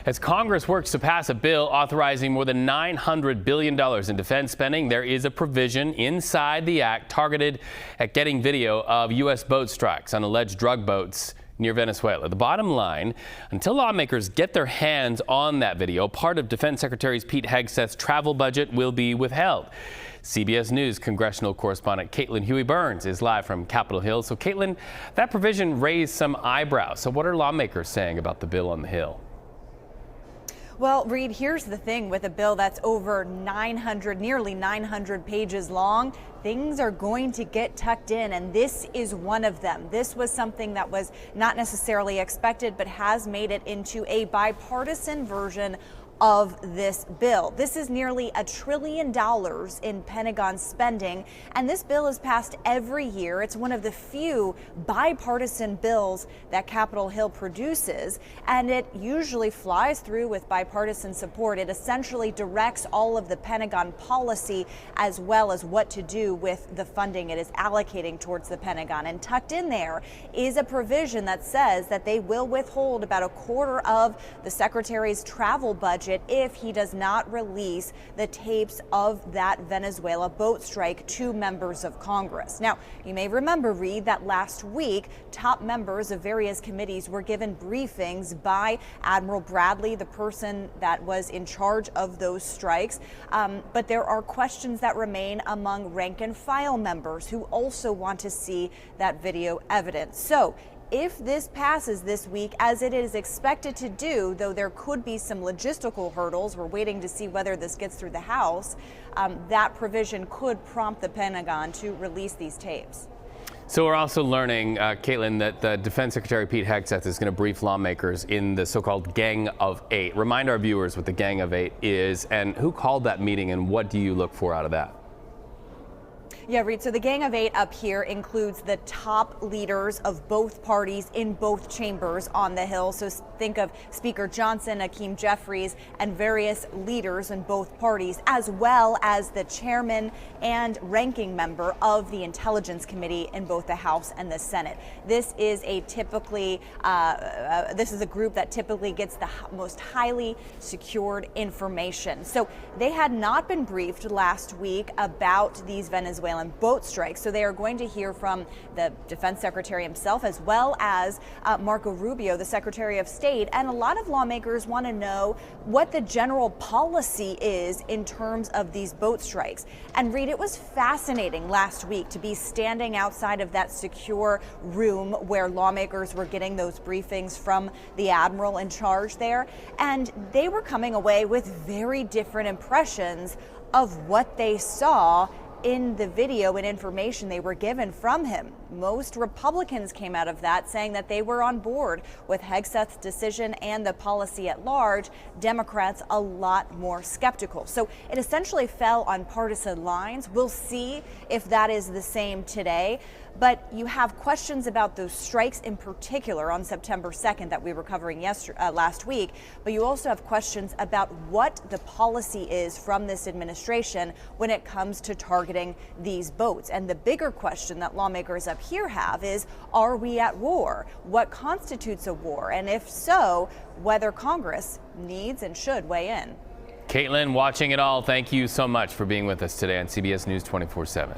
As Congress works to pass a bill authorizing more than $900 billion in defense spending, there is a provision inside the act targeted at getting video of U.S. boat strikes on alleged drug boats near Venezuela. The bottom line, until lawmakers get their hands on that video, part of Defense Secretary Pete Hegseth's travel budget will be withheld. CBS News congressional correspondent Caitlin Huey-Burns is live from Capitol Hill. So Caitlin, that provision raised some eyebrows. So what are lawmakers saying about the bill on the Hill? Well, Reed, here's the thing with a bill that's over nearly 900 pages long. Things are going to get tucked in, and this is one of them. This was something that was not necessarily expected, but has made it into a bipartisan version of this bill. This is nearly $1 trillion in Pentagon spending, and this bill is passed every year. It's one of the few bipartisan bills that Capitol Hill produces, and it usually flies through with bipartisan support. It essentially directs all of the Pentagon policy as well as what to do with the funding it is allocating towards the Pentagon. And tucked in there is a provision that says that they will withhold about a quarter of the Secretary's travel budget if he does not release the tapes of that Venezuela boat strike to members of Congress. Now, you may remember, Reed, that last week, top members of various committees were given briefings by Admiral Bradley, the person that was in charge of those strikes. But there are questions that remain among rank and file members who also want to see that video evidence. So if this passes this week, as it is expected to do, though there could be some logistical hurdles, we're waiting to see whether this gets through the House, that provision could prompt the Pentagon to release these tapes. So we're also learning, Caitlin, that the Defense Secretary Pete Hegseth is going to brief lawmakers in the so-called Gang of Eight. Remind our viewers what the Gang of Eight is and who called that meeting and what do you look for out of that? Yeah, Reed, so the Gang of Eight up here includes the top leaders of both parties in both chambers on the Hill. So think of Speaker Johnson, Hakeem Jeffries, and various leaders in both parties, as well as the chairman and ranking member of the Intelligence Committee in both the House and the Senate. This is a group that typically gets the most highly secured information. So they had not been briefed last week about these Venezuelan boat strikes. So they are going to hear from the Defense Secretary himself, as well as Marco Rubio, the Secretary of State. And a lot of lawmakers want to know what the general policy is in terms of these boat strikes. And Reed, it was fascinating last week to be standing outside of that secure room where lawmakers were getting those briefings from the admiral in charge there. And they were coming away with very different impressions of what they saw in the video and information they were given from him. Most Republicans came out of that saying that they were on board with Hegseth's decision and the policy at large. Democrats a lot more skeptical. So it essentially fell on partisan lines. We'll see if that is the same today. But you have questions about those strikes in particular on September 2nd that we were covering last week. But you also have questions about what the policy is from this administration when it comes to targeting these boats. And the bigger question that lawmakers up here have is, are we at war? What constitutes a war? And if so, whether Congress needs and should weigh in. Caitlin, watching it all, thank you so much for being with us today on CBS News 24/7.